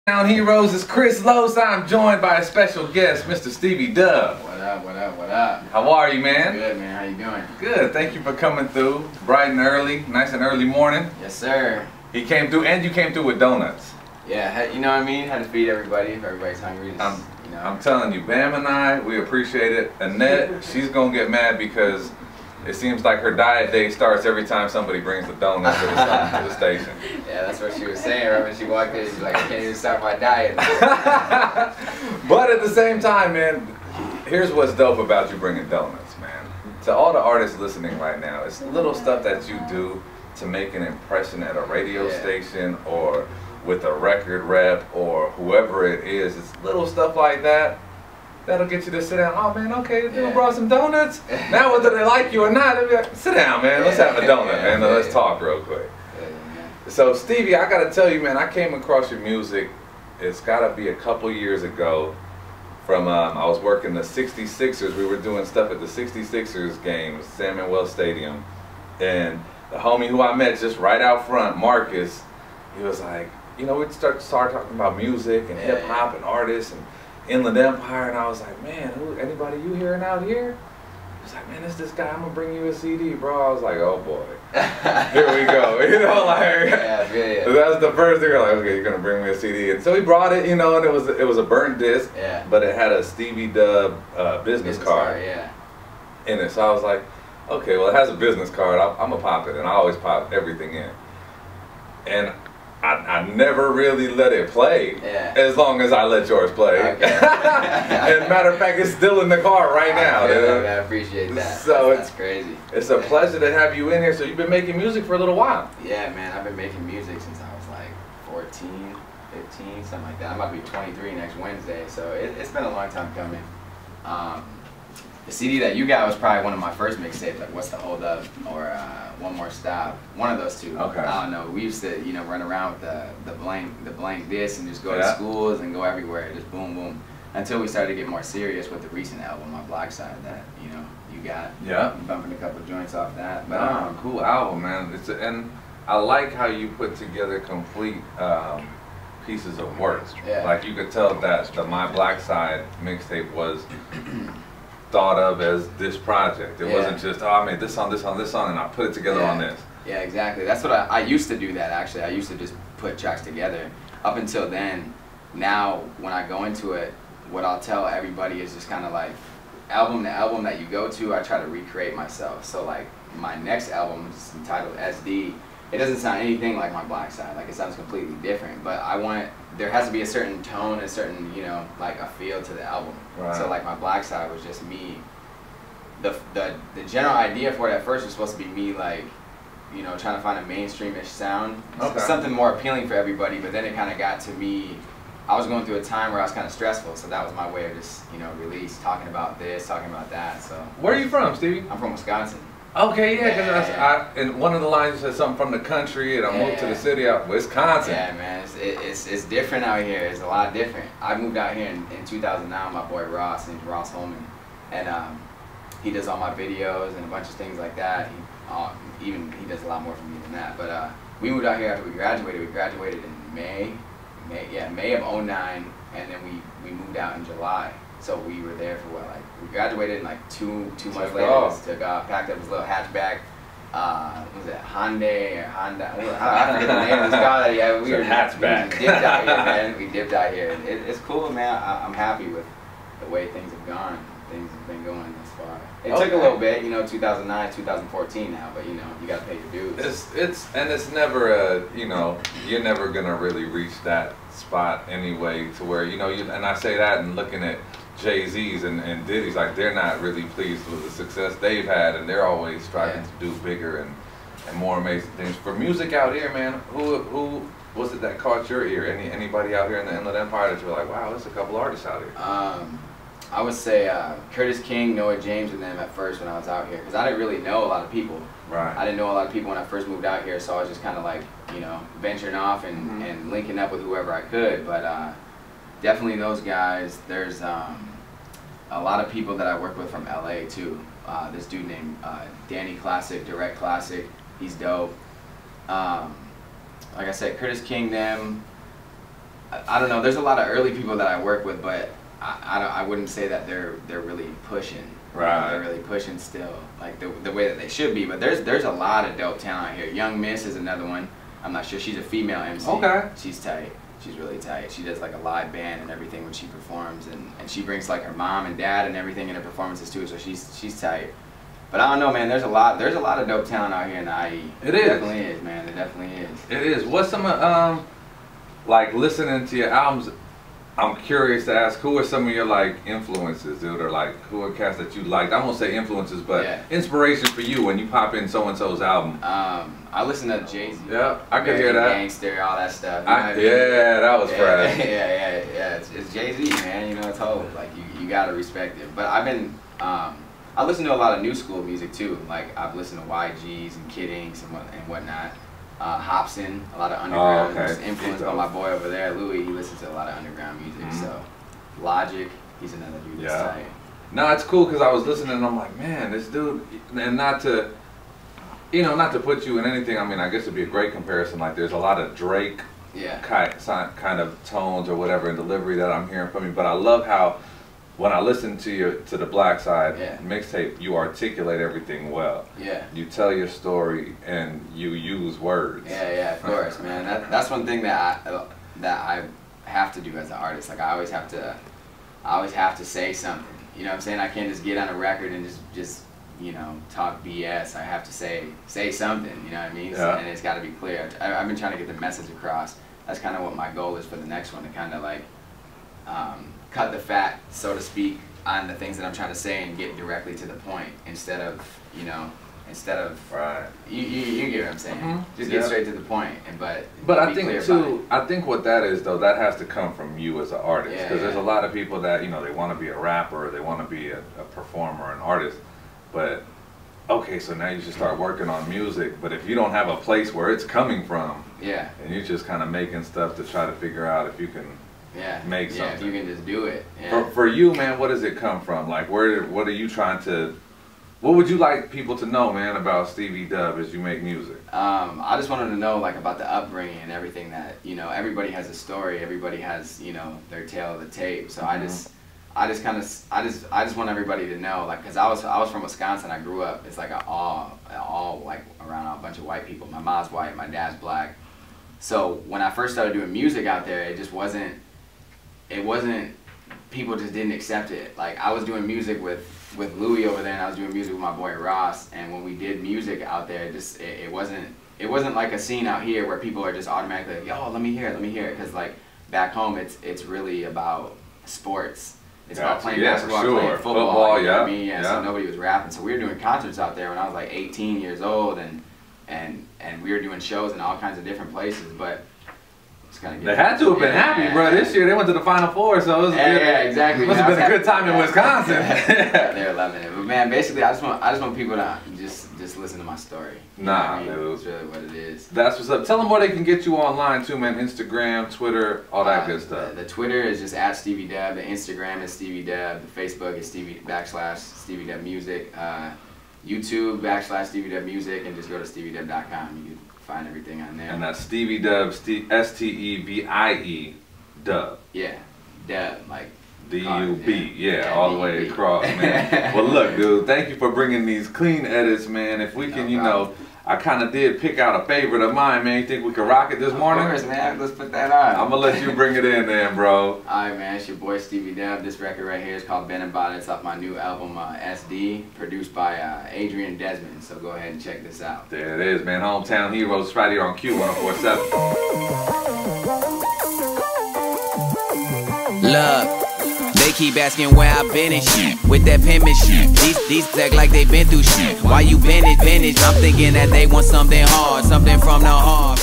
Hometown Heroes is Chris Loos. I'm joined by a special guest, Mr. Stevie Dub. What up, what up, what up? How are you, man? Good, man. How you doing? Good. Thank you for coming through. Bright and early. Nice and early morning. Yes, sir. He came through, and you came through with donuts. Yeah, you know what I mean? Had to feed everybody if everybody's hungry. Just, I'm telling you, Bam and I, we appreciate it. Annette, she's going to get mad because it seems like her diet day starts every time somebody brings the donuts or something to the station. Yeah, that's what she was saying right when she walked in. She's like, I can't even start my diet. But at the same time, man, here's what's dope about you bringing donuts, man. To all the artists listening right now, it's little stuff that you do to make an impression at a radio station or with a record rep or whoever it is. It's little stuff like that that'll get you to sit down. Oh man, okay, you brought some donuts. Now whether they like you or not, they'll be like, sit down, man. Let's have a donut, man. Let's talk real quick. So Stevie, I gotta tell you, man, I came across your music. It's gotta be a couple years ago. From I was working the 66ers. We were doing stuff at the 66ers game, San Manuel Stadium, and the homie who I met just right out front, Marcus, he was like, you know, we'd start talking about music and hip hop and artists and Inland Empire, and I was like, man, anybody you hearing out here? He was like, man, it's this guy, I'm gonna bring you a CD, bro. I was like, oh boy, here we go, you know, like, that was the first thing. Like, okay, you're gonna bring me a CD, and so he brought it, you know, and it was a burnt disc, but it had a Stevie Dub business card in it. So I was like, okay, well, it has a business card. I'm gonna pop it, and I always pop everything in, and I never really let it play as long as I let yours play. Okay. And matter of fact, it's still in the car right now. I appreciate that. So that's crazy. It's a pleasure to have you in here. So you've been making music for a little while. Yeah, man. I've been making music since I was like 14, 15, something like that. I'm about to be 23 next Wednesday. So it's been a long time coming. The CD that you got was probably one of my first mixtapes, like What's the Hold Up or One More Stop. One of those two. Okay. I don't know. We used to, you know, run around with the blank disc and just go to schools and go everywhere, just boom boom, until we started to get more serious with the recent album, My Black Side, that you got. Yeah. Bumping a couple joints off that. But cool album, man. And I like how you put together complete pieces of work. Yeah. Like you could tell that the My Black Side mixtape was thought of as this project. It wasn't just, oh, I made this song, and I put it together on this. Yeah, exactly. That's what I used to do that, actually. I used to just put tracks together. Up until then, now when I go into it, what I'll tell everybody is just kind of like, album to album that you go to, I try to recreate myself. So like, my next album is entitled SD. It doesn't sound anything like My Black Side. Like, it sounds completely different. But there has to be a certain tone, a certain, you know, like a feel to the album. Right. So like My Black Side was just me. The general idea for it at first was supposed to be me, like, you know, trying to find a mainstreamish sound. Something more appealing for everybody. But then it kind of got to me. I was going through a time where I was kind of stressful, so that was my way of just, you know, release, talking about this, talking about that. So. Where are you from, Stevie? I'm from Wisconsin. Okay, because and one of the lines said something from the country, and I moved to the city out Wisconsin. Yeah, man, it's different out here. It's a lot different. I moved out here in 2009. My boy Ross, named Ross Holman, and he does all my videos and a bunch of things like that. He does a lot more for me than that. But we moved out here after we graduated. We graduated in May of '09, and then we moved out in July. So we were there for what, like, we graduated and like two months later, took off, packed up his little hatchback, was it Hyundai or Honda? I forget the name of this car. Yeah, we were hatchback. We dipped out here, man. We dipped out here. It's cool, man. I'm happy with the way things have gone. Things have been going this far. It took a little bit, you know, 2009, 2014 now, but you know, you got to pay your dues. It's never you know, you're never gonna really reach that spot anyway, to where, you know, and I say that and looking at Jay-Z's and Diddy's, like, they're not really pleased with the success they've had, and they're always striving to do bigger and more amazing things. For music out here, man, who was it that caught your ear? Anybody out here in the Inland Empire that you're like, wow, there's a couple artists out here? I would say Curtis King, Noah James, and them at first when I was out here, because I didn't really know a lot of people. Right. I didn't know a lot of people when I first moved out here, so I was just kind of like, you know, venturing off and linking up with whoever I could. But definitely those guys. There's a lot of people that I work with from LA too. This dude named Danny Classic, Direct Classic. He's dope. Like I said, Curtis King, them. I don't know. There's a lot of early people that I work with, but I wouldn't say that they're really pushing. Right. They're really pushing still, like the way that they should be. But there's a lot of dope talent out here. Young Miss is another one. I'm not sure. She's a female MC. Okay. She's tight. She's really tight. She does like a live band and everything when she performs, and she brings like her mom and dad and everything in her performances too. So she's tight. But I don't know, man. There's a lot of dope talent out here in the IE. It is. Definitely is, man. It definitely is. It is. What's some like listening to your albums? I'm curious to ask, who are some of your like influences, dude, or like who are cats that you liked? I won't say influences, but yeah. Inspiration for you when you pop in so and so's album. I listen to Jay-Z. Yeah, I could hear that. Gangster, all that stuff. You know what I mean? Yeah, that was fresh. Yeah. It's Jay-Z, man. You know, it's whole. Like you gotta respect it. But I've been I listen to a lot of new school music too. Like I've listened to YGs and Kid Inks and whatnot. Hobson, a lot of underground. Oh, okay. Just influenced by my boy over there, Louis. He listens to a lot of underground music. So Logic, he's another dude that's tight. No, it's cool because I was listening and I'm like, man, this dude, and not to, you know, not to put you in anything. I mean, I guess it'd be a great comparison. Like, there's a lot of Drake kind of tones or whatever in delivery that I'm hearing from you. But I love how when I listen to the Black Side mixtape, you articulate everything well. Yeah. You tell your story and you use words. Yeah, of course, man. That's one thing that I have to do as an artist. Like I always have to say something. You know what I'm saying? I can't just get on a record and just you know, talk BS. I have to say something, you know what I mean? Yeah. And it's got to be clear. I've been trying to get the message across. That's kind of what my goal is for the next one, to kind of like cut the fat, so to speak, on the things that I'm trying to say and get directly to the point instead of, you know, right. You get what I'm saying? Just get straight to the point. But I think too, I think what that is though, that has to come from you as an artist, because there's a lot of people that, you know, they want to be a rapper, they want to be a performer, an artist, but okay, so now you should start working on music, but if you don't have a place where it's coming from, and you're just kind of making stuff to try to figure out if you can make something. If you can just do it. For you, man, what does it come from? Like, what are you trying to, what would you like people to know, man, about Stevie Dub as you make music? I just wanted to know, like, about the upbringing and everything that, you know, everybody has a story, everybody has, you know, their tale of the tape. So I just want everybody to know, like, cause I was from Wisconsin. I grew up. It's like all like around a bunch of white people. My mom's white, my dad's black. So when I first started doing music out there, it just wasn't. People just didn't accept it. Like I was doing music with Louis over there, and I was doing music with my boy Ross. And when we did music out there, it wasn't like a scene out here where people are just automatically like, yo, let me hear it. Cause like back home, it's really about sports. It's about playing basketball, playing football, you know what I mean? So nobody was rapping. So we were doing concerts out there when I was like 18 years old, and we were doing shows in all kinds of different places. But it's kind of they had to have been happy, bro. This year they went to the Final Four, so it was exactly. Must have been a good time in Wisconsin. They're loving it. But man, basically, I just want people to just listen to my story. Nah, dude. That's really what it is. That's what's up. Tell them where they can get you online too, man. Instagram, Twitter, all that good stuff. The Twitter is just @Stevie Dub. The Instagram is Stevie Dub. The Facebook is Stevie Dub Music. YouTube /Stevie Dub Music, and just go to StevieDub.com. You can find everything on there. And that's Stevie Dub, STEVIE Dub. Yeah, Dub, like DUB, all the way across, man. Well, look, dude, thank you for bringing these clean edits, man. If we can, you know, I kind of did pick out a favorite of mine, man. You think we can rock it this morning? Of course, man. Let's put that on. I'm going to let you bring it in then, bro. Alright, man. It's your boy Stevie Dub. This record right here is called Ben and Bot. It's off my new album, SD, produced by Adrian Desmond. So go ahead and check this out. There it is, man. Hometown Heroes, right here on Q104.7. Look. They keep asking where I've been and shit, with that penmanship. These act like they been through shit. Why you vintage? I'm thinking that they want something hard, something from the heart.